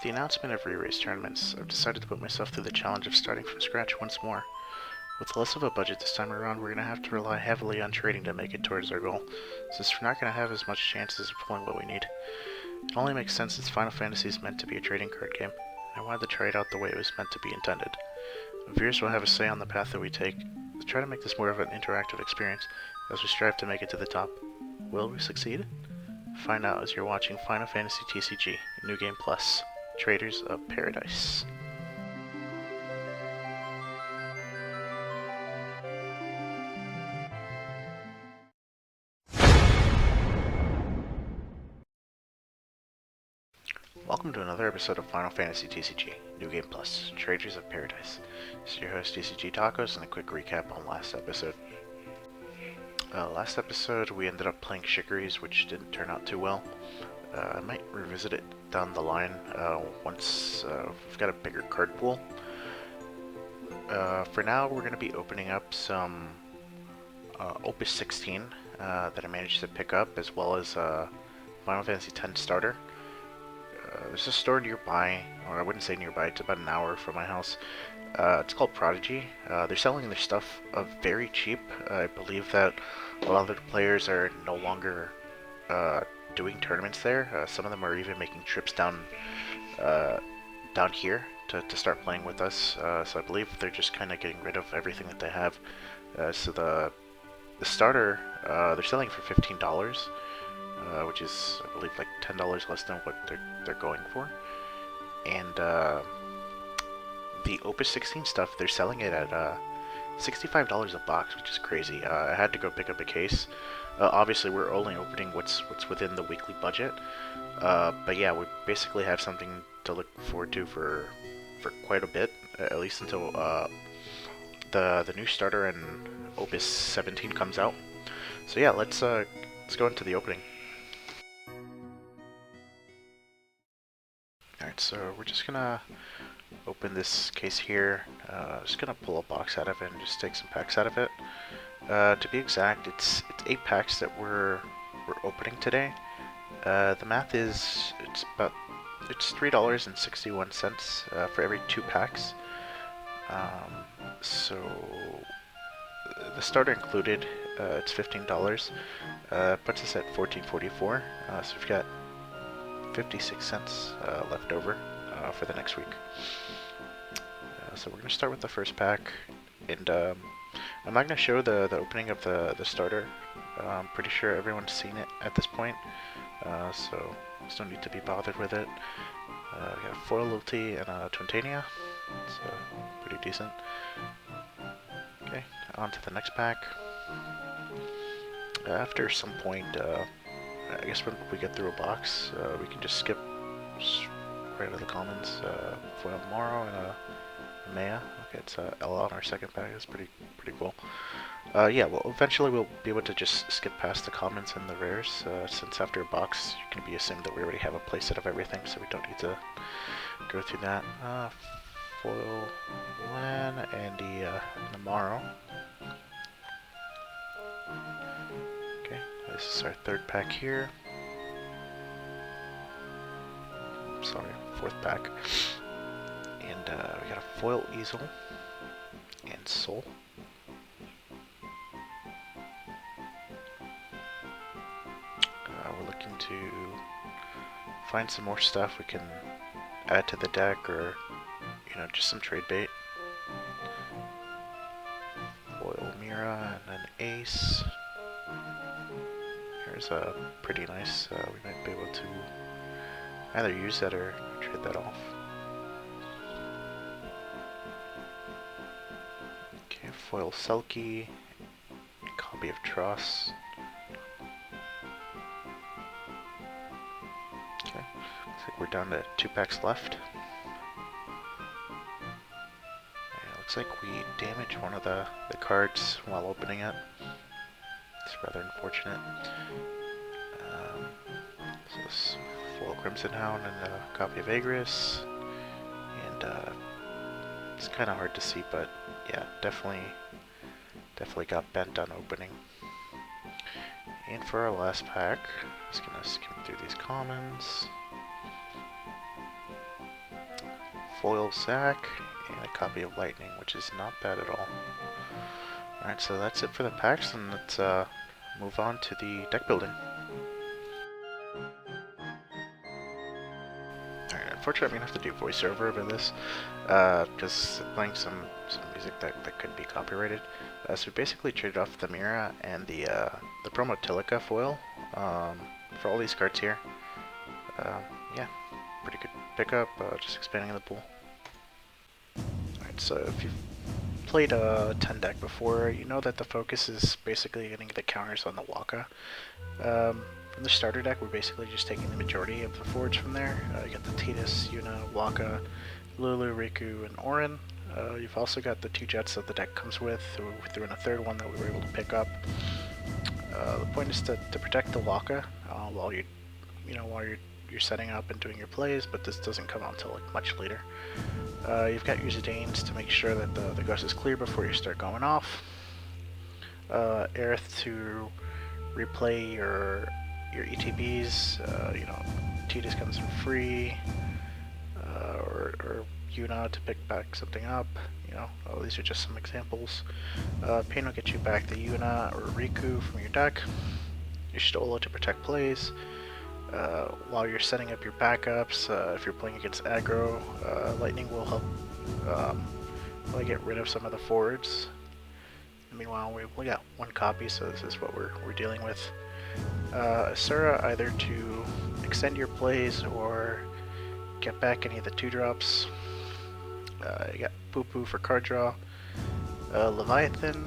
With the announcement of re-race tournaments, I've decided to put myself through the challenge of starting from scratch once more. With less of a budget this time around, we're going to have to rely heavily on trading to make it towards our goal, since we're not going to have as much chances of pulling what we need. It only makes sense since Final Fantasy is meant to be a trading card game, and I wanted to try it out the way it was meant to be intended. Viewers will have a say on the path that we take, to try to make this more of an interactive experience, as we strive to make it to the top. Will we succeed? Find out as you're watching Final Fantasy TCG, New Game Plus, Traders of Paradise. Welcome to another episode of Final Fantasy TCG, New Game Plus, Traders of Paradise. This is your host TCG Tacos, and a quick recap on last episode. Last episode we ended up playing Chicories, which didn't turn out too well. I might revisit it down the line once we've got a bigger card pool. For now, we're going to be opening up some Op-Jecht-ion that I managed to pick up, as well as Final Fantasy X starter. There's a store nearby, or I wouldn't say nearby, it's about an hour from my house. It's called Prodigy. They're selling their stuff very cheap. I believe that a lot of the players are no longer doing tournaments there. Some of them are even making trips down here to start playing with us. So I believe they're just kind of getting rid of everything that they have. So the starter, they're selling it for $15, which is, I believe, like $10 less than what they're going for. And the Op-Jecht-ion stuff, they're selling it at $65 a box, which is crazy. I had to go pick up a case. Obviously, we're only opening what's within the weekly budget. But yeah, we basically have something to look forward to for quite a bit, at least until the new starter and Op-Jecht-17 comes out. So yeah, let's go into the opening. Alright, so we're just gonna open this case here. Just gonna pull a box out of it and just take some packs out of it. To be exact, it's 8 packs that we're opening today. The math is it's $3.61 for every 2 packs. So the starter included, it's $15. Puts us at $14.44. So we've got 56 cents left over for the next week. So we're going to start with the first pack, and I'm not going to show the opening of the starter. I'm pretty sure everyone's seen it at this point, so there's no need to be bothered with it. We got a Foil Lilty and a Twintania. It's pretty decent. Okay, on to the next pack. After some point, I guess when we get through a box, we can just skip right to the commons. Foil Morrow and a Maya. Okay, it's Ella on our second pack. That's pretty cool. Yeah, well, eventually we'll be able to just skip past the commons and the rares, since after a box you can be assumed that we already have a playset of everything, so we don't need to go through that. Foil Lan and the Morrow. Okay, this is our third pack here. Sorry, fourth pack. And we got a Foil Easel and Soul. We're looking to find some more stuff we can add to the deck, or just some trade bait. Foil Mira and an Ace. Here's a pretty nice. We might be able to either use that or trade that off. Okay, Foil Selkie, copy of Tross. Okay, looks like we're down to 2 packs left. And it looks like we damaged one of the cards while opening it. It's rather unfortunate. So this Foil Crimson Hound and a copy of Agris, and it's kind of hard to see, but yeah, definitely got bent on opening. And for our last pack, just gonna skim through these commons. foil Zack, and a copy of Lightning, which is not bad at all. Alright, so that's it for the packs, and let's move on to the deck building. Alright, unfortunately I'm going to have to do voiceover over this, because playing some music that could be copyrighted. So we basically traded off the Mira and the promo Tilica foil for all these cards here. Yeah, pretty good pickup, just expanding the pool. Alright, so if you've played a 10 deck before, you know that the focus is basically getting the counters on the Waka. From the starter deck, we're basically just taking the majority of the forwards from there. You got the Tidus, Yuna, Waka, Lulu, Riku, and Orin. You've also got the 2 jets that the deck comes with. We threw in a third one that we were able to pick up. The point is to protect the Waka while you're setting up and doing your plays, but this doesn't come out until like much later. You've got your Zidanes to make sure that the ghost is clear before you start going off. Aerith to replay your ETBs. Tidus comes in free, or Yuna to pick back something up. These are just some examples. Pain will get you back the Yuna or Riku from your deck. Your Stola to protect plays. While you're setting up your backups, if you're playing against aggro, Lightning will help really get rid of some of the forwards. Meanwhile, we got 1 copy, so this is what we're dealing with. Asura either to extend your plays or get back any of the 2-drops. You got Poo Poo for card draw. Leviathan,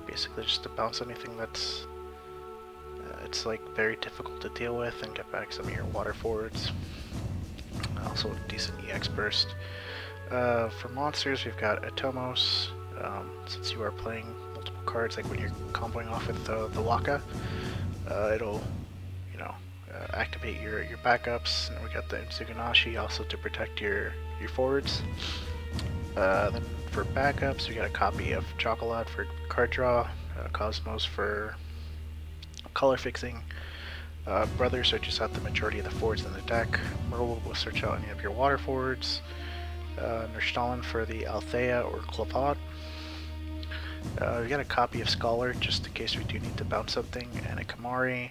basically just to bounce anything that's it's like very difficult to deal with and get back some of your water forwards. Also a decent EX burst. For monsters, we've got Atomos. Since you are playing multiple cards, like when you're comboing off with the Waka, it'll activate your backups. And we got the Insuganashi also to protect your forwards. Then for backups, we got a copy of Chocolat for card draw, Cosmos for color fixing. Brother searches out the majority of the forwards in the deck. Merle will search out any of your water forwards. Nerstalin for the Althea or Clavat. We got a copy of Scholar just in case we do need to bounce something, and a Kamari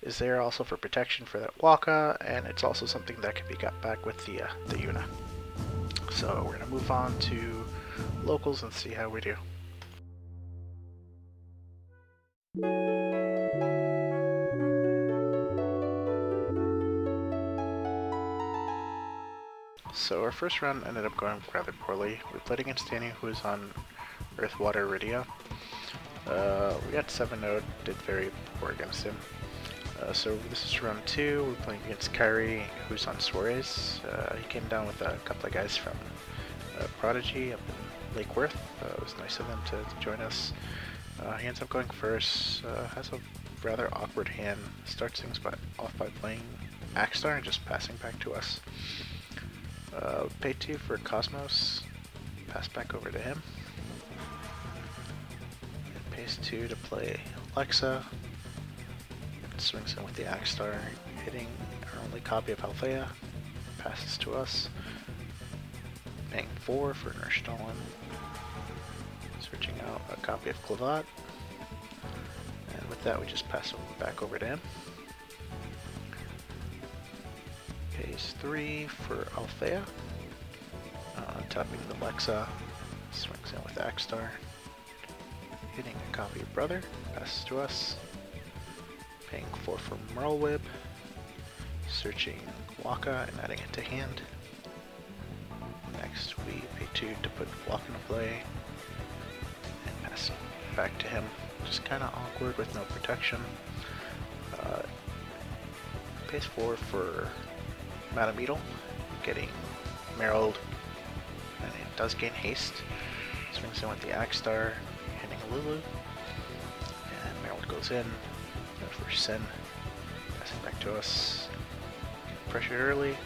is there also for protection for that Waka, and it's also something that can be got back with the Yuna. So we're gonna move on to locals and see how we do. So our first run ended up going rather poorly. We played against Danny, who was on Earth, Water, Iridia. We got 7-0, did very poor against him. So this is round 2, we're playing against Kyrie, who's on Suarez. He came down with a couple of guys from Prodigy up in Lake Worth. It was nice of them to join us. He ends up going first, has a rather awkward hand, starts things off by playing Axstar and just passing back to us. Pay 2 for Cosmos, pass back over to him. And pays 2 to play Alexa. Swings in with the Axstar, hitting our only copy of Althea, passes to us. Paying 4 for Nerstalin. Switching out a copy of Clavat. And with that we just pass back over to him. Pays 3 for Althea. Tapping the Alexa, swings in with Axstar. Hitting a copy of Brother, passes to us. Paying 4 for Merlewib, searching Waka and adding it to hand. Next we pay 2 to put Waka into play and pass it back to him. Just kind of awkward with no protection. Pays 4 for Madame Beetle, getting Merrill, and it does gain haste. Swings in with the Axstar, hitting Lulu, and Merrill goes in. For Sin, passing back to us. Pressured early.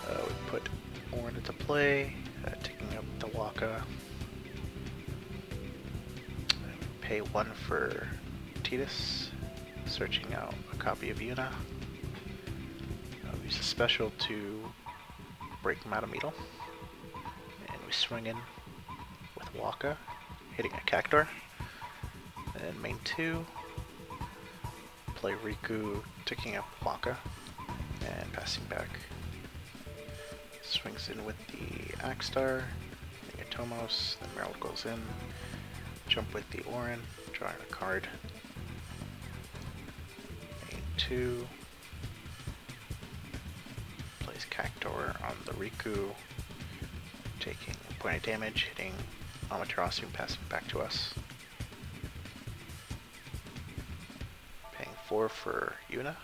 We put Orin into play, taking up the Waka. Pay 1 for Tidus, searching out a copy of Yuna. Use a special to break Matametal. And we swing in with Waka, hitting a Cactuar. And main 2, play Riku, ticking up Waka, and passing back. Swings in with the Axstar, hitting a Tomos, then Merrill goes in, jump with the Orin, drawing a card. Main 2, plays Cactuar on the Riku, taking a point of damage, hitting Amaterasu, passing back to us. Paying 4 for Yuna,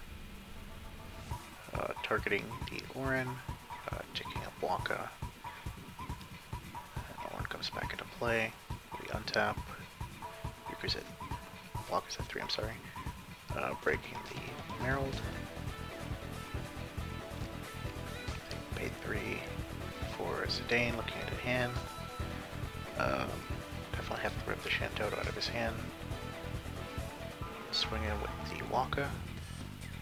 targeting the Orin, ticking up Waka. And Orin comes back into play. We untap. Riku's at Waka's at 3. I'm sorry. Breaking the Merald. Pay 3 for Zidane, looking at his hand. Definitely have to rip the Shantoto out of his hand. Swing in with the Waka.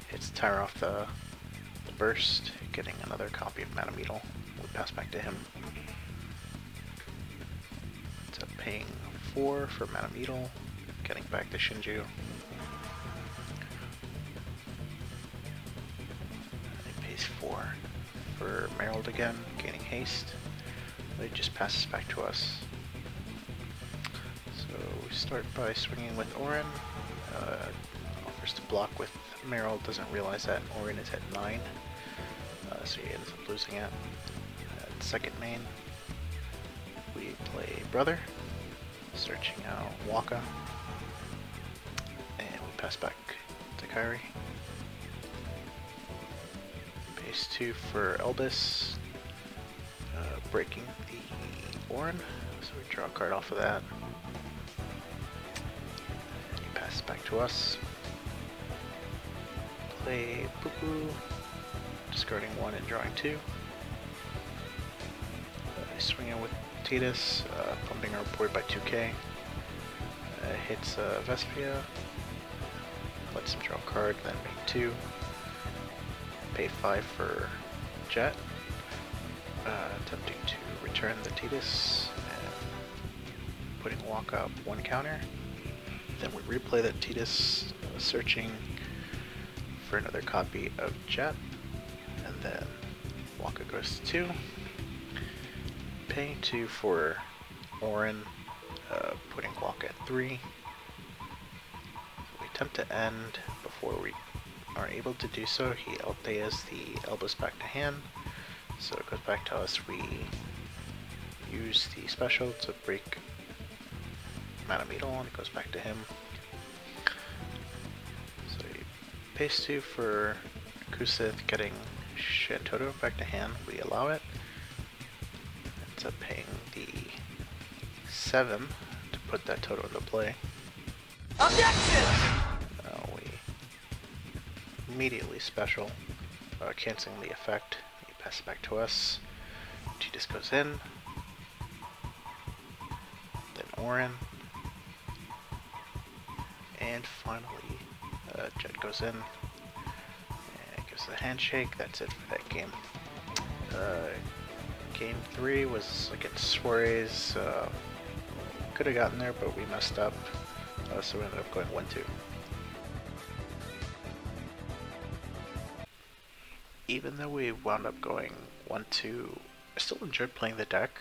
Hits Tyre off the burst, getting another copy of Matametal. We pass back to him. It's a paying 4 for Matametal, getting back to Shinju. And he pays 4 for Merald again, gaining haste. It just passes back to us. So we start by swinging with Orin. Offers to block with Merald, doesn't realize that Orin is at 9. So he ends up losing it. At second main, we play Brother, searching out Waka, and we pass back to Kairi. Base 2 for Elvis, breaking the Orin, so we draw a card off of that. And he passes back to us. Play Poo-Poo, discarding 1 and drawing 2. Swing in with Tidus, pumping our board by 2k. Hits Vespia, lets him draw a card, then make 2. Pay 5 for Jet, attempting to return the Tidus, and putting Waka up 1 counter. Then we replay that Tidus, searching for another copy of Jet, and then Waka goes to 2. Paying 2 for Orin, putting Waka at 3. We attempt to end. Before we are able to do so, he Althea's the Elbows back to hand, so it goes back to us. We use the special to break Matametal, and it goes back to him. So he pays 2 for Kusith, getting Shantoto back to hand. We allow it. Ends up paying the 7 to put that Toto into play. Objection! We immediately special, canceling the effect. He passes it back to us. Tidus goes in. Then Orin. And finally, Jet goes in. And gives the handshake. That's it for that game. Game 3 was against Suarez. Could have gotten there, but we messed up. So we ended up going 1-2. Even though we wound up going 1-2, I still enjoyed playing the deck.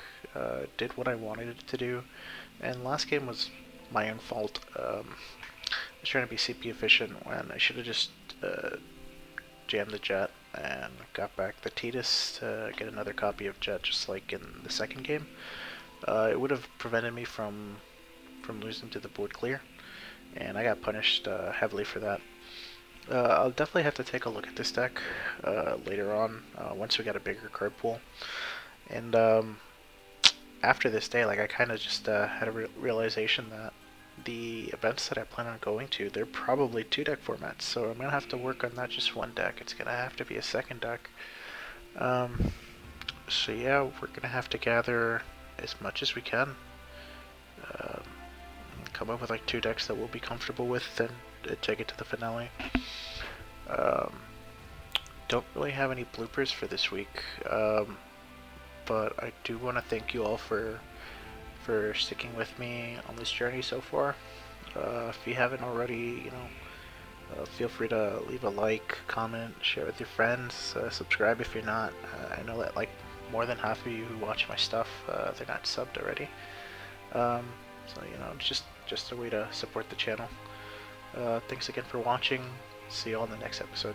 Did what I wanted it to do. And last game was my own fault. I was trying to be CP efficient when I should have just jammed the Jet and got back the Tidus to get another copy of Jet, just like in the second game. It would have prevented me from losing to the board clear, and I got punished heavily for that. I'll definitely have to take a look at this deck later on, once we get a bigger card pool. And after this day, like, I kind of just had a realization that the events that I plan on going to, they're probably 2 deck formats, so I'm gonna have to work on not just 1 deck. It's gonna have to be a second deck. So yeah, we're gonna have to gather as much as we can, come up with like 2 decks that we'll be comfortable with, and take it to the finale. Don't really have any bloopers for this week. but I do want to thank you all for sticking with me on this journey so far. If you haven't already, feel free to leave a like, comment, share with your friends, subscribe if you're not. I know that like more than half of you who watch my stuff, they're not subbed already. So it's just a way to support the channel. Thanks again for watching. See you all in the next episode.